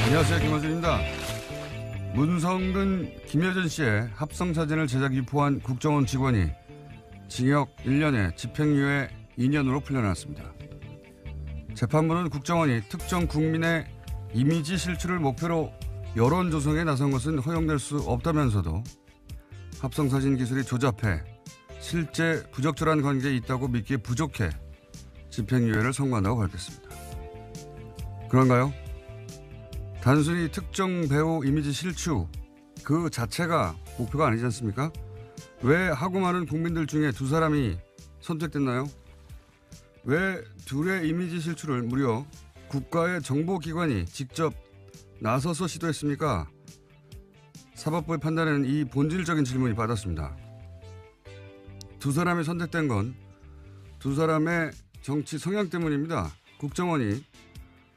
안녕하세요. 김어준입니다. 문성근, 김여준 씨의 합성사진을 제작 유포한 국정원 직원이 징역 1년에 집행유예 2년으로 풀려났습니다. 재판부는 국정원이 특정 국민의 이미지 실추를 목표로 여론 조성에 나선 것은 허용될 수 없다면서도 합성사진 기술이 조잡해 실제 부적절한 관계에 있다고 믿기에 부족해 집행유예를 선고한다고 밝혔습니다. 그런가요? 단순히 특정 배우 이미지 실추 그 자체가 목표가 아니지 않습니까? 왜 하고 많은 국민들 중에 두 사람이 선택됐나요? 왜 둘의 이미지 실추를 무려 국가의 정보기관이 직접 나서서 시도했습니까? 사법부의 판단에는 이 본질적인 질문이 받았습니다. 두 사람이 선택된 건 두 사람의 정치 성향 때문입니다. 국정원이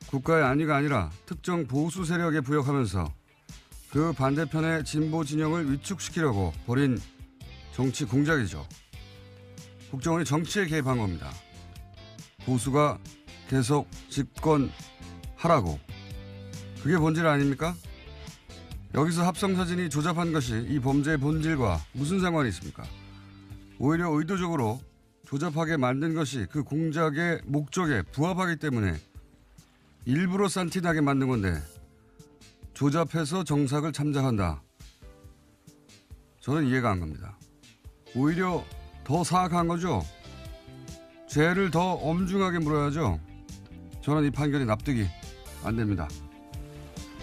국가의 안위가 아니라 특정 보수 세력에 부역하면서 그 반대편의 진보 진영을 위축시키려고 벌인 정치 공작이죠. 국정원이 정치에 개입한 겁니다. 보수가 계속 집권하라고. 그게 본질 아닙니까? 여기서 합성사진이 조잡한 것이 이 범죄의 본질과 무슨 상관이 있습니까? 오히려 의도적으로 조잡하게 만든 것이 그 공작의 목적에 부합하기 때문에 일부러 싼티나게 만든 건데 조잡해서 정삭을 참작한다. 저는 이해가 안 갑니다. 오히려 더 사악한 거죠. 죄를 더 엄중하게 물어야죠. 저는 이 판결이 납득이 안 됩니다.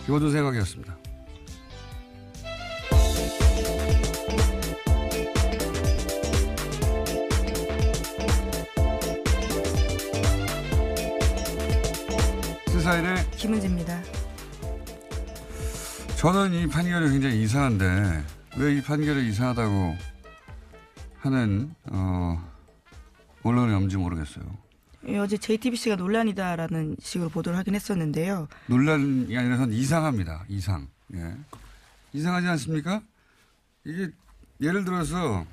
김어준 생각이었습니다. 시사인의 김은지입니다. 저는 이 판결이 굉장히 이상한데 왜 이 판결이 이상하다고 하는 언론이 없는지 모르겠어요. 어제 JTBC가 논란이다라는 식으로 보도를 하긴 했었는데요. 논란이 아니라 이상합니다. 이상. 예. 이상하지 않습니까? 이게 예를 들어서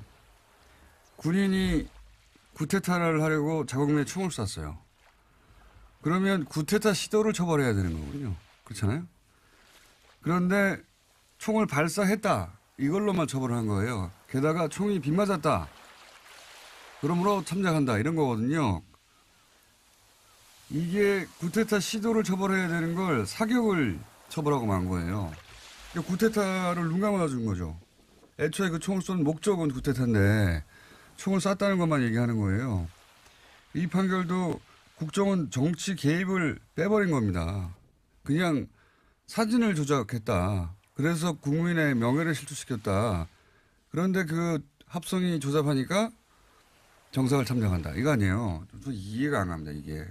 군인이 구테타를 하려고 자국내에 총을 쐈어요. 그러면 구테타 시도를 처벌해야 되는 거군요. 그렇잖아요. 그런데 총을 발사했다. 이걸로만 처벌한 거예요. 게다가 총이 빗 맞았다. 그러므로 참작한다. 이런 거거든요. 이게 구테타 시도를 처벌해야 되는 걸 사격을 처벌하고 만 거예요. 구테타를 눈 감아 준 거죠. 애초에 그 총을 쏜 목적은 구테타인데 총을 쐈다는 것만 얘기하는 거예요. 이 판결도 국정원 정치 개입을 빼버린 겁니다. 그냥 사진을 조작했다. 그래서 국민의 명예를 실추시켰다. 그런데 그 합성이 조잡하니까 정상을 참작한다. 이거 아니에요. 좀 이해가 안 갑니다. 이게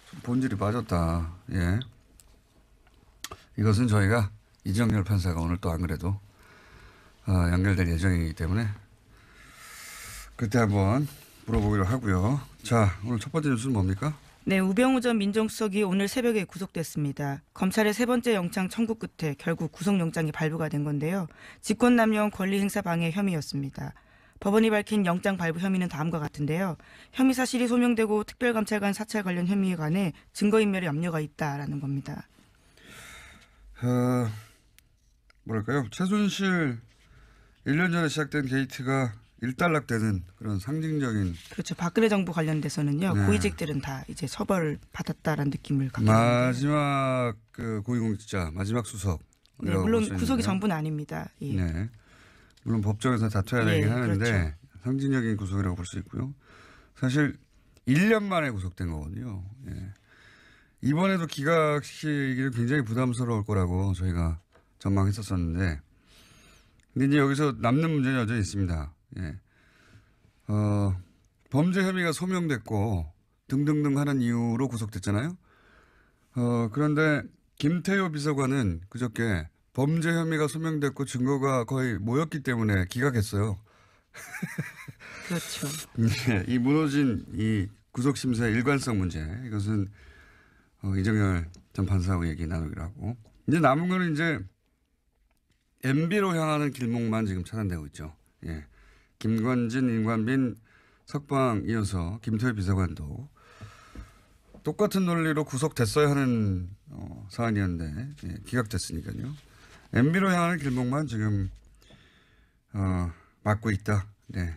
좀 본질이 빠졌다. 예. 이것은 저희가 이정열 판사가 오늘 또 안 그래도 연결될 예정이기 때문에 그때 한번 물어보기로 하고요. 자, 오늘 첫 번째 뉴스는 뭡니까? 네, 우병우 전 민정수석이 오늘 새벽에 구속됐습니다. 검찰의 세 번째 영장 청구 끝에 결국 구속영장이 발부가 된 건데요. 직권남용 권리행사 방해 혐의였습니다. 법원이 밝힌 영장 발부 혐의는 다음과 같은데요. 혐의 사실이 소명되고 특별감찰관 사찰 관련 혐의에 관해 증거인멸의 염려가 있다라는 겁니다. 뭐랄까요? 최순실 1년 전에 시작된 게이트가 일단락되는 그런 상징적인. 그렇죠. 박근혜 정부 관련돼서는요. 네. 고위직들은 다 이제 처벌을 받았다라는 느낌을 갖게 마지막 그 고위공직자, 마지막 수석. 네, 물론 구속이 전부는 아닙니다. 예. 네. 물론 법정에서 다퉈야 되긴 하는데 그렇죠. 상징적인 구속이라고 볼 수 있고요. 사실 1년 만에 구속된 거거든요. 예. 이번에도 기각시키기는 굉장히 부담스러울 거라고 저희가 전망했었었는데 근데 이제 여기서 남는 문제는 여전히 있습니다. 예. 범죄 혐의가 소명됐고 등등등 하는 이유로 구속됐잖아요. 그런데 김태효 비서관은 그저께 범죄 혐의가 소명됐고 증거가 거의 모였기 때문에 기각했어요. 그렇죠. 네, 이 무너진 이 구속심사의 일관성 문제 이것은 이정열 전 판사하고 얘기 나누기로 하고 이제 남은 거는 이제 MB로 향하는 길목만 지금 차단되고 있죠. 예. 김관진, 임관빈, 석방 이어서 김태효 비서관도 똑같은 논리로 구속됐어야 하는 사안이었는데 예, 기각됐으니까요. MB로 향하는 길목만 지금 막고 있다. 네.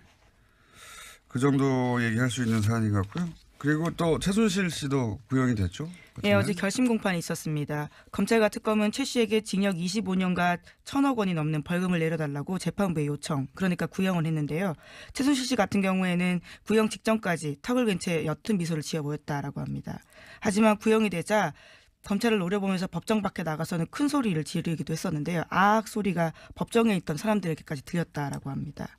그 정도 얘기할 수 있는 사안인 것 같고요. 그리고 또 최순실 씨도 구형이 됐죠? 네, 어제 결심 공판이 있었습니다. 검찰과 특검은 최 씨에게 징역 25년과 1,000억 원이 넘는 벌금을 내려달라고 재판부에 요청, 그러니까 구형을 했는데요. 최순실 씨 같은 경우에는 구형 직전까지 턱을 괸 채 옅은 미소를 지어 보였다라고 합니다. 하지만 구형이 되자 검찰을 노려보면서 법정 밖에 나가서는 큰 소리를 지르기도 했었는데요. 아악 소리가 법정에 있던 사람들에게까지 들렸다라고 합니다.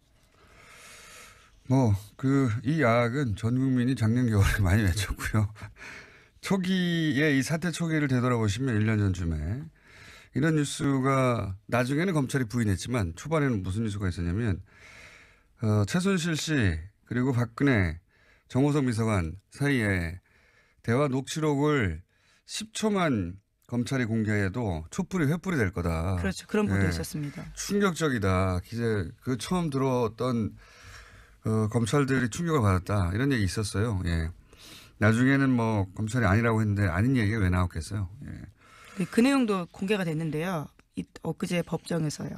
이 야악은 전 국민이 작년 겨울에 많이 외쳤고요. 초기에 이 사태 초기를 되돌아보시면 1년 전쯤에 이런 뉴스가 나중에는 검찰이 부인했지만 초반에는 무슨 뉴스가 있었냐면 최순실 씨 그리고 박근혜 정호성 비서관 사이에 대화 녹취록을 10초만 검찰이 공개해도 촛불이 횃불이 될 거다. 그렇죠. 그런 보도 있었습니다. 충격적이다. 기재 처음 들어왔던 검찰들이 충격을 받았다. 이런 얘기 있었어요. 예. 나중에는 검찰이 아니라고 했는데 아닌 얘기가 왜 나왔겠어요. 예. 네, 그 내용도 공개가 됐는데요. 엊그제 법정에서요.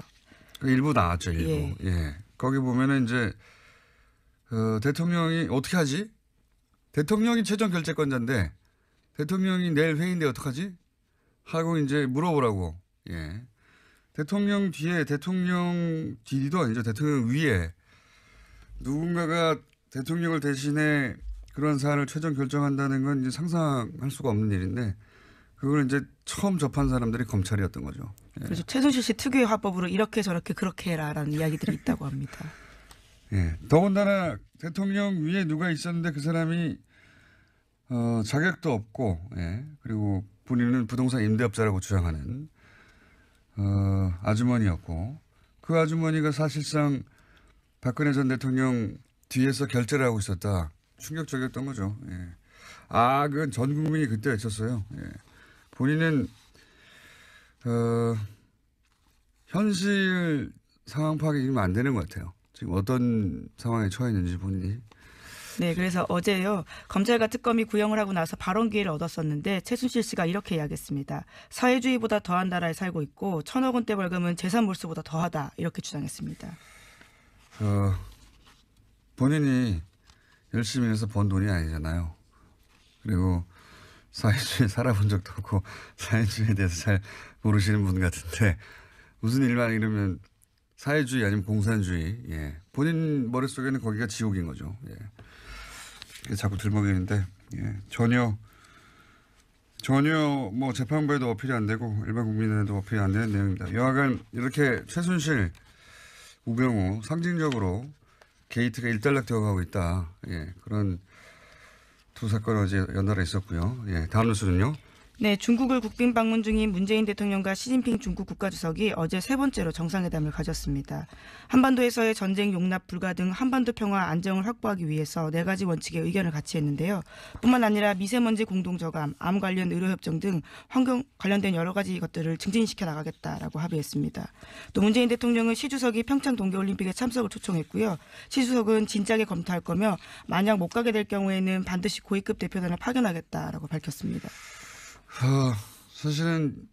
일부 나왔죠. 일부. 예. 예. 거기 보면은 이제 대통령이 어떻게 하지? 대통령이 최종 결재권자인데 대통령이 내일 회의인데 어떡하지? 하고 이제 물어보라고. 예. 대통령 뒤에 대통령 뒤도 아니죠. 대통령 위에 누군가가 대통령을 대신해 그런 사안을 최종 결정한다는 건 이제 상상할 수가 없는 일인데 그걸 이제 처음 접한 사람들이 검찰이었던 거죠. 예. 그래서 최순실 씨 특유의 화법으로 이렇게 저렇게 그렇게 해라라는 이야기들이 있다고 합니다. 예. 더군다나 대통령 위에 누가 있었는데 그 사람이 자격도 없고 예. 그리고 본인은 부동산 임대업자라고 주장하는 아주머니였고 그 아주머니가 사실상 박근혜 전 대통령 뒤에서 결재를 하고 있었다. 충격적이었던 거죠. 예. 악은 전 국민이 그때 외쳤어요. 예. 본인은 현실 상황 파악이 지금 안 되는 것 같아요. 지금 어떤 상황에 처해 있는지 본인이. 네, 그래서 어제요. 검찰과 특검이 구형을 하고 나서 발언 기회를 얻었었는데 최순실 씨가 이렇게 이야기했습니다. 사회주의보다 더한 나라에 살고 있고 1,000억 원대 벌금은 재산 몰수보다 더하다. 이렇게 주장했습니다. 본인이 열심히 해서 번 돈이 아니잖아요. 그리고 사회주의에 살아본 적도 없고 사회주의에 대해서 잘 모르시는 분 같은데 무슨 일만 이러면 사회주의 아니면 공산주의. 예. 본인 머릿속에는 거기가 지옥인 거죠. 예. 이게 자꾸 들먹이는데 예. 전혀 재판부에도 어필이 안 되고 일반 국민에도 어필이 안 되는 내용입니다. 여하간 이렇게 최순실, 우병우 상징적으로 게이트가 일단락 되어가고 있다. 예. 그런 두 사건이 어제 연달아 있었고요. 예. 다음 뉴스는요. 네, 중국을 국빈 방문 중인 문재인 대통령과 시진핑 중국 국가주석이 어제 세 번째로 정상회담을 가졌습니다. 한반도에서의 전쟁 용납 불가 등 한반도 평화 안정을 확보하기 위해서 4가지 원칙의 의견을 같이 했는데요. 뿐만 아니라 미세먼지 공동저감, 암 관련 의료협정 등 환경 관련된 여러 가지 것들을 증진시켜 나가겠다라고 합의했습니다. 또 문재인 대통령은 시 주석이 평창 동계올림픽에 참석을 초청했고요. 시 주석은 진작에 검토할 거며 만약 못 가게 될 경우에는 반드시 고위급 대표단을 파견하겠다라고 밝혔습니다. 사실은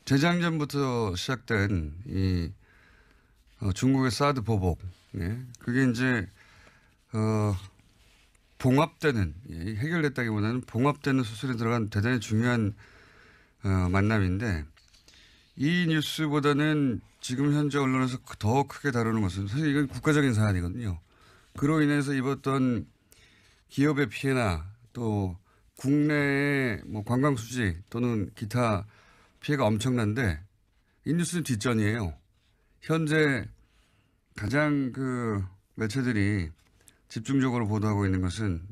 재작년부터 시작된 이 중국의 사드 보복, 예. 그게 이제 봉합되는 해결됐다기보다는 봉합되는 수술에 들어간 대단히 중요한 만남인데 이 뉴스보다는 지금 현재 언론에서 더 크게 다루는 것은 사실 이건 국가적인 사안이거든요. 그로 인해서 입었던 기업의 피해나 또 국내의 관광 수지 또는 기타 피해가 엄청난데 이 뉴스는 뒷전이에요. 현재 가장 매체들이 집중적으로 보도하고 있는 것은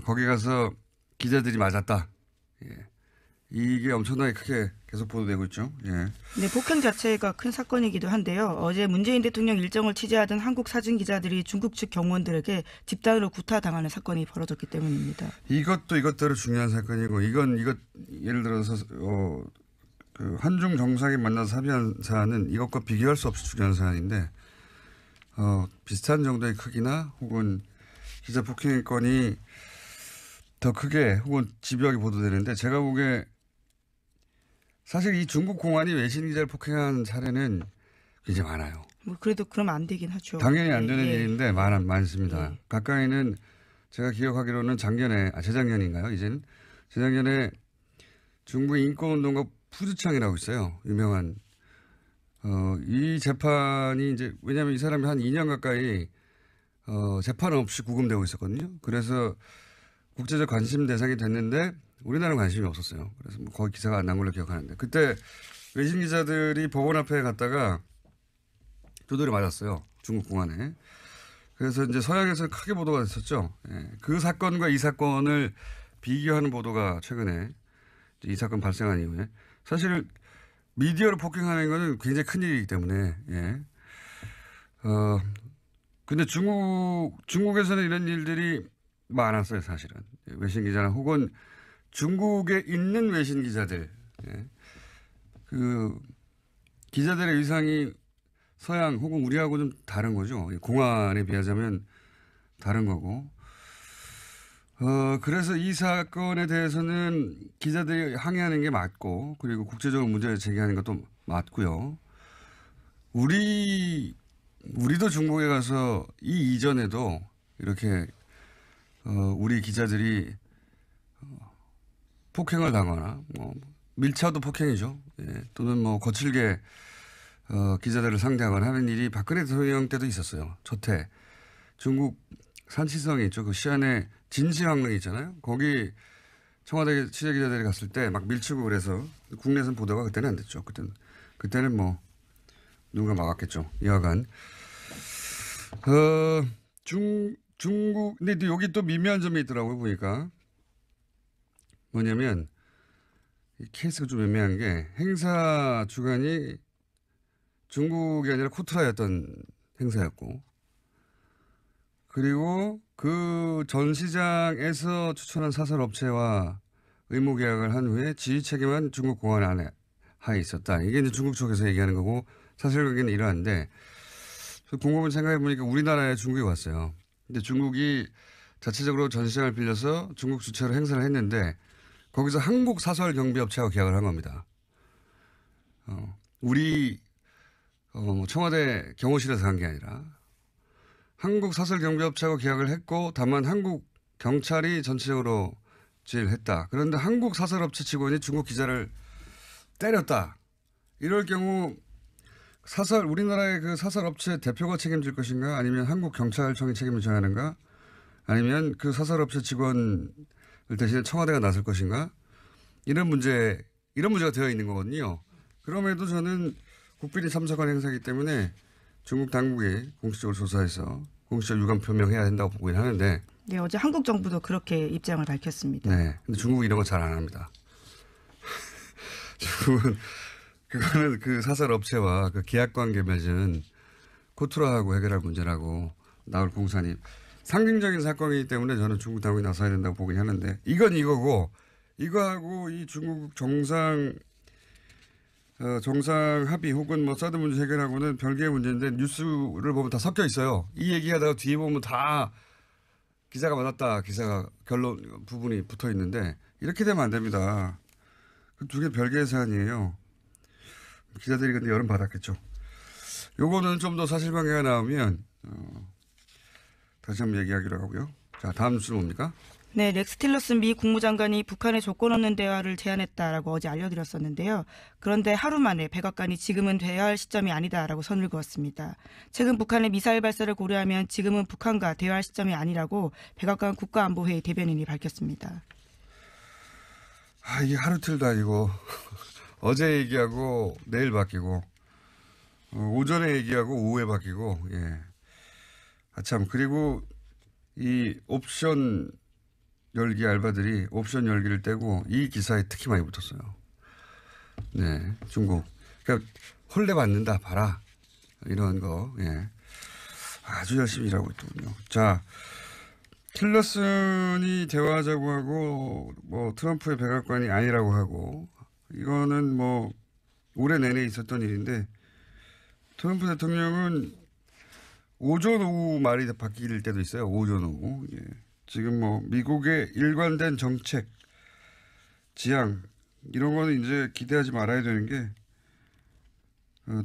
거기 가서 기자들이 맞았다. 예. 이게 엄청나게 크게 계속 보도되고 있죠. 예. 네, 폭행 자체가 큰 사건이기도 한데요. 어제 문재인 대통령 일정을 취재하던 한국 사진 기자들이 중국 측 경호원들에게 집단으로 구타당하는 사건이 벌어졌기 때문입니다. 이것대로 중요한 사건이고 이것 예를 들어서 한중 정상이 만나서 합의한 사안은 이것과 비교할 수 없이 중요한 사안인데 비슷한 정도의 크기나 혹은 기자 폭행 건이 더 크게 혹은 집요하게 보도되는데 제가 보기에 사실 이 중국 공안이 외신 기자를 폭행한 사례는 굉장히 많아요. 뭐 그래도 그러면 안 되긴 하죠. 당연히 안 되는 예. 일인데 많습니다. 예. 가까이는 제가 기억하기로는 재작년인가요? 이제는 재작년에 중국 인권운동가 푸드창이라고 있어요. 유명한 이 재판이 이제 왜냐하면 이 사람이 한 2년 가까이 재판 없이 구금되고 있었거든요. 그래서 국제적 관심 대상이 됐는데 우리나라는 관심이 없었어요. 그래서 뭐 거의 기사가 안 난 걸로 기억하는데 그때 외신 기자들이 법원 앞에 갔다가 두드려 맞았어요. 중국 공안에. 그래서 이제 서양에서 크게 보도가 됐었죠. 예. 그 사건과 이 사건을 비교하는 보도가 최근에 이 사건 발생한 이후에 사실 미디어를 폭행하는 것은 굉장히 큰 일이기 때문에 예. 근데 중국에서는 이런 일들이 많았어요, 사실은. 외신 기자나 혹은 중국에 있는 외신 기자들. 예. 그 기자들의 의상이 서양 혹은 우리하고 좀 다른 거죠. 공안에 비하자면 다른 거고. 그래서 이 사건에 대해서는 기자들이 항의하는 게 맞고, 그리고 국제적으로 문제를 제기하는 것도 맞고요. 우리도 중국에 가서 이 이전에도 이렇게, 우리 기자들이 폭행을 당하거나, 뭐, 밀차도 폭행이죠. 예. 또는 뭐, 거칠게, 기자들을 상대하거나 하는 일이 박근혜 대통령 때도 있었어요. 첫해. 중국 산치성이 있죠. 그 시안에 진시황릉 있잖아요. 거기 청와대 취재기자들이 갔을 때 막 밀치고 그래서 국내에서는 보도가 그때는 안 됐죠. 그때는 뭐 누군가 막았겠죠. 여하간. 중국, 근데 여기 또 미묘한 점이 있더라고요. 보니까. 뭐냐면 이 케이스가 좀 애매한 게 행사 주관이 중국이 아니라 코트라였던 행사였고 그리고 그 전시장에서 추천한 사설업체와 의무계약을 한 후에 지휘 책임은 중국 공안 안에 하에 있었다. 이게 이제 중국 쪽에서 얘기하는 거고 사실관계는 이러한데 곰곰이 생각해 보니까 우리나라에 중국이 왔어요. 근데 중국이 자체적으로 전시장을 빌려서 중국 주최로 행사를 했는데 거기서 한국 사설 경비업체와 계약을 한 겁니다. 우리 청와대 경호실에서 한 게 아니라 한국 사설 경비업체하고 계약을 했고 다만 한국 경찰이 전체적으로 지휘를 했다. 그런데 한국 사설업체 직원이 중국 기자를 때렸다. 이럴 경우 우리나라의 그 사설업체 대표가 책임질 것인가 아니면 한국 경찰청이 책임을 져야 하는가 아니면 그 사설업체 직원을 대신에 청와대가 나설 것인가 이런 문제가 되어 있는 거거든요. 그럼에도 저는 국빈이 참석한 행사이기 때문에 중국 당국이 공식적으로 조사해서 공식적 유감 표명해야 된다고 보긴 하는데. 네, 어제 한국 정부도 그렇게 입장을 밝혔습니다. 네. 근데 중국은 이런 거 잘 안 합니다. 중국은 그거는 그 사설 업체와 그 계약 관계 맺은 코트라하고 해결할 문제라고 나올 공산이 상징적인 사건이기 때문에 저는 중국 당국이 나서야 된다고 보긴 하는데 이건 이거고 이거하고 이 중국 정상 합의 혹은 뭐 사드 문제 해결하고는 별개의 문제인데 뉴스를 보면 다 섞여 있어요. 이 얘기하다가 뒤에 보면 다 기사가 맞았다. 기사가 결론 부분이 붙어 있는데 이렇게 되면 안 됩니다. 그 두 개 별개의 사안이에요. 기자들이 근데 여름 받았겠죠. 요거는 좀 더 사실관계가 나오면 다시 한번 얘기하기로 하고요. 자, 다음 뉴스는 뭡니까? 네, 렉스 틸러슨 미 국무장관이 북한에 조건 없는 대화를 제안했다라고 어제 알려드렸었는데요. 그런데 하루 만에 백악관이 지금은 대화할 시점이 아니다라고 선을 그었습니다. 최근 북한의 미사일 발사를 고려하면 지금은 북한과 대화할 시점이 아니라고 백악관 국가안보회의 대변인이 밝혔습니다. 이게 하루 틀도 아니고 어제 얘기하고 내일 바뀌고 오전에 얘기하고 오후에 바뀌고 예. 참 그리고 이 옵션 열기 알바들이 옵션 열기를 떼고 이 기사에 특히 많이 붙었어요. 네, 중국. 그러니까 홀대 받는다, 봐라. 이런 거, 예. 아주 열심히 일하고 있더군요. 자, 틸러슨이 대화하자고 하고, 뭐, 트럼프의 백악관이 아니라고 하고, 이거는 뭐, 올해 내내 있었던 일인데, 트럼프 대통령은 오전 오후 말이 바뀔 때도 있어요. 오전 오후. 예. 지금 뭐 미국의 일관된 정책, 지향 이런 거는 이제 기대하지 말아야 되는 게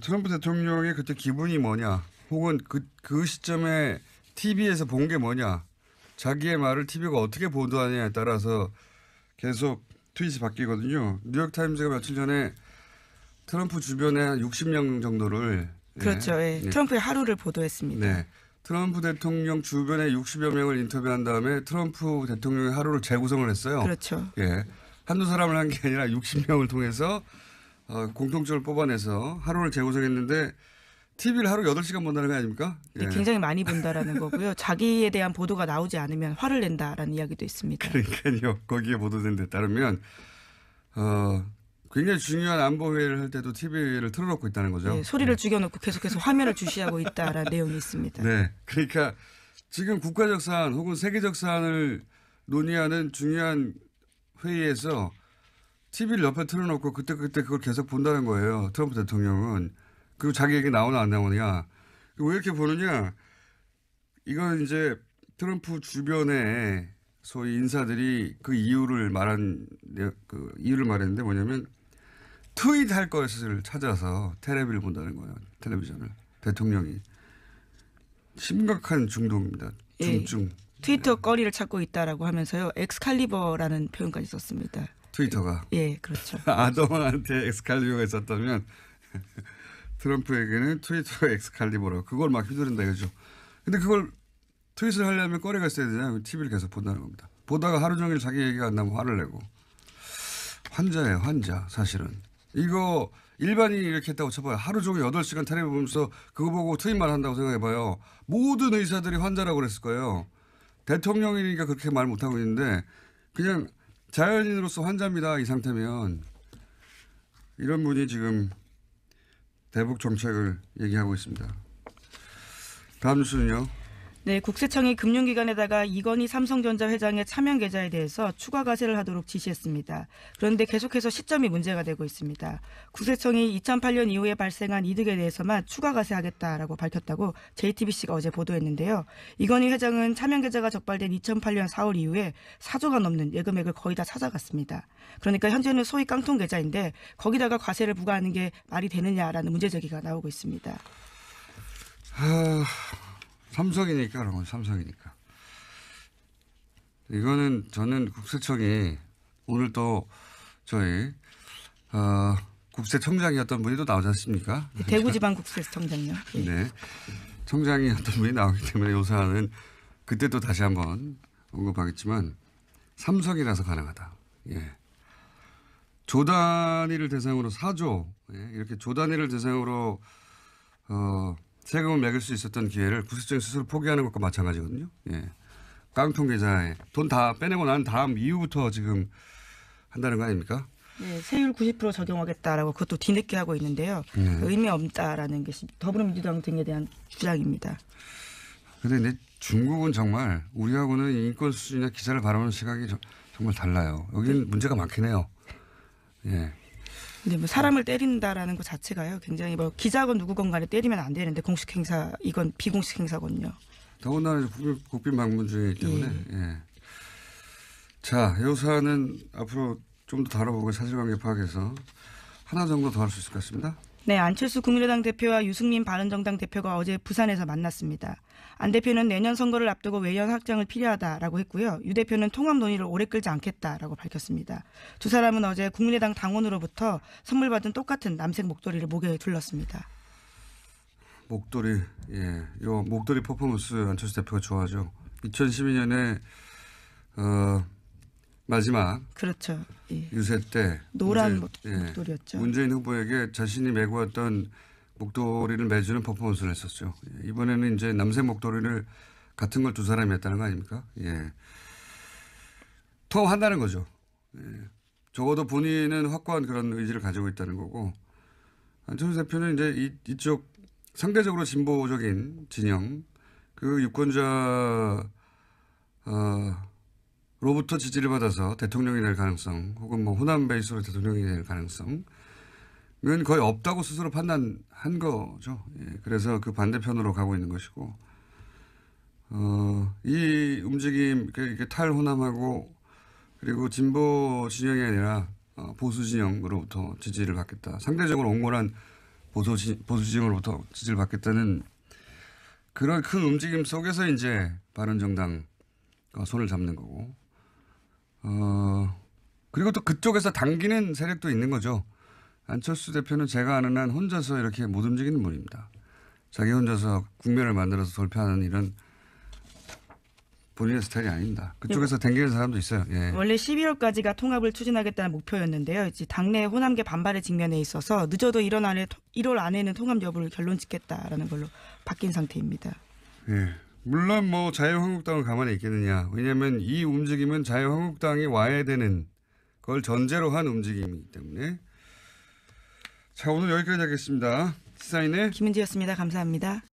트럼프 대통령의 그때 기분이 뭐냐, 혹은 그 시점에 TV에서 본 게 뭐냐, 자기의 말을 TV가 어떻게 보도하느냐에 따라서 계속 트윗이 바뀌거든요. 뉴욕타임즈가 며칠 전에 트럼프 주변에 한 60명 정도를 그렇죠. 예. 트럼프의 하루를 보도했습니다. 네. 트럼프 대통령 주변에 60여 명을 인터뷰한 다음에 트럼프 대통령의 하루를 재구성을 했어요. 그렇죠. 예. 한두 사람을 한 게 아니라 60명을 통해서 공통점을 뽑아내서 하루를 재구성했는데 TV를 하루 8시간 본다는 거 아닙니까? 예. 굉장히 많이 본다라는 거고요. 자기에 대한 보도가 나오지 않으면 화를 낸다라는 이야기도 있습니다. 그러니까요. 거기에 보도된 데 따르면 굉장히 중요한 안보회의를 할 때도 TV를 틀어놓고 있다는 거죠. 네, 소리를 죽여놓고 계속해서 화면을 주시하고 있다라는 내용이 있습니다. 네. 그러니까 지금 국가적 사안 혹은 세계적 사안을 논의하는 중요한 회의에서 TV를 옆에 틀어놓고 그때 그걸 계속 본다는 거예요. 트럼프 대통령은. 그리고 자기 얘기 나오나 안 나오냐. 왜 이렇게 보느냐. 이건 이제 트럼프 주변에 소위 인사들이 그 이유를 말했는데 뭐냐면 트윗할 것을 찾아서 텔레비를 본다는 거예요. 텔레비전을. 대통령이. 심각한 중독입니다. 중증. 예, 트위터 거리를 찾고 있다라고 하면서요. 엑스칼리버라는 표현까지 썼습니다. 트위터가. 예, 그렇죠. 아동한테 엑스칼리버가 있었다면 트럼프에게는 트위터가 엑스칼리버라고 그걸 막 휘두른다 이거죠. 근데 그걸 트윗을 하려면 거리가 있어야 되잖아요. TV를 계속 본다는 겁니다. 보다가 하루 종일 자기 얘기가 안 나면 화를 내고. 환자예요, 환자. 사실은. 이거 일반인이 이렇게 했다고 쳐봐요. 하루 종일 8시간 텔레비 보면서 그거 보고 트윗만 한다고 생각해봐요. 모든 의사들이 환자라고 그랬을 거예요. 대통령이니까 그렇게 말 못하고 있는데 그냥 자연인으로서 환자입니다. 이 상태면. 이런 분이 지금 대북 정책을 얘기하고 있습니다. 다음 뉴스는요. 네, 국세청이 금융기관에다가 이건희 삼성전자 회장의 차명 계좌에 대해서 추가 과세를 하도록 지시했습니다. 그런데 계속해서 시점이 문제가 되고 있습니다. 국세청이 2008년 이후에 발생한 이득에 대해서만 추가 과세하겠다라고 밝혔다고 JTBC가 어제 보도했는데요. 이건희 회장은 차명 계좌가 적발된 2008년 4월 이후에 4조가 넘는 예금액을 거의 다 찾아갔습니다. 그러니까 현재는 소위 깡통 계좌인데 거기다가 과세를 부과하는 게 말이 되느냐라는 문제 제기가 나오고 있습니다. 삼성이니까 그런 건 삼성이니까. 이거는 저는 국세청이 오늘 또 저희 국세청장이었던 분이 또 나오지 않습니까? 네, 대구지방국세청장요. 네. 네. 청장이었던 분이 나오기 때문에 요 사안은 그때 또 다시 한번 언급하겠지만 삼성이라서 가능하다. 예. 조 단위를 대상으로 4조 이렇게 조 단위를 대상으로 세금을 매길 수 있었던 기회를 국세청이 스스로 포기하는 것과 마찬가지거든요. 예. 깡통 계좌에 돈 다 빼내고 난 다음 이후부터 지금 한다는 거 아닙니까? 네, 세율 90% 적용하겠다라고 그것도 뒤늦게 하고 있는데요. 의미 없다라는 것이 더불어민주당 등에 대한 주장입니다. 그런데 중국은 정말 우리하고는 인권 수준이나 기사를 바라보는 시각이 정말 달라요. 여기는 문제가 많긴 해요. 예. 근데 뭐 사람을 때린다라는 것 자체가요. 굉장히 뭐 기자건 누구건 간에 때리면 안 되는데 공식 행사 이건 비공식 행사거든요. 더군다나 국빈 방문 중이기 때문에. 예. 자, 이 사안은 앞으로 좀 더 다뤄보고 사실관계 파악해서 하나 정도 더 할 수 있을 것 같습니다. 네, 안철수 국민의당 대표와 유승민 바른정당 대표가 어제 부산에서 만났습니다. 안 대표는 내년 선거를 앞두고 외연 확장을 필요하다라고 했고요. 유 대표는 통합 논의를 오래 끌지 않겠다라고 밝혔습니다. 두 사람은 어제 국민의당 당원으로부터 선물 받은 똑같은 남색 목도리를 목에 둘렀습니다. 목도리, 예. 요 목도리 퍼포먼스 안철수 대표가 좋아하죠. 2012년에, 마지막. 그렇죠. 예. 유세 때. 노란 목도리였죠. 문재인 후보에게 자신이 메고 왔던 목도리를 매주는 퍼포먼스를 했었죠. 예. 이번에는 이제 남색 목도리를 같은 걸 두 사람이 했다는 거 아닙니까? 예. 통합한다는 거죠. 예. 적어도 본인은 확고한 그런 의지를 가지고 있다는 거고. 안철수 대표는 이제 이쪽 상대적으로 진보적인 진영, 그 유권자, 로부터 지지를 받아서 대통령이 될 가능성 혹은 뭐 호남 베이스로 대통령이 될 가능성은 거의 없다고 스스로 판단한 거죠. 예, 그래서 그 반대편으로 가고 있는 것이고, 이 움직임, 이렇게 탈호남하고 그리고 진보 진영이 아니라 보수 진영으로부터 지지를 받겠다. 상대적으로 온건한 보수 진영으로부터 지지를 받겠다는 그런 큰 움직임 속에서 이제 바른정당과 손을 잡는 거고. 그리고 또 그쪽에서 당기는 세력도 있는 거죠. 안철수 대표는 제가 아는 한 혼자서 이렇게 못 움직이는 분입니다. 자기 혼자서 국면을 만들어서 돌파하는 일은 본인의 스타일이 아닙니다. 그쪽에서 당기는 사람도 있어요. 예. 원래 12월까지가 통합을 추진하겠다는 목표였는데요. 이제 당내 호남계 반발의 직면에 있어서 늦어도 1월 안에는 통합 여부를 결론 짓겠다라는 걸로 바뀐 상태입니다. 예. 물론 뭐 자유한국당을 가만히 있겠느냐. 왜냐하면 이 움직임은 자유한국당이 와야 되는 걸 전제로 한 움직임이기 때문에. 자, 오늘 여기까지 하겠습니다. 시사인의 김은지였습니다. 감사합니다.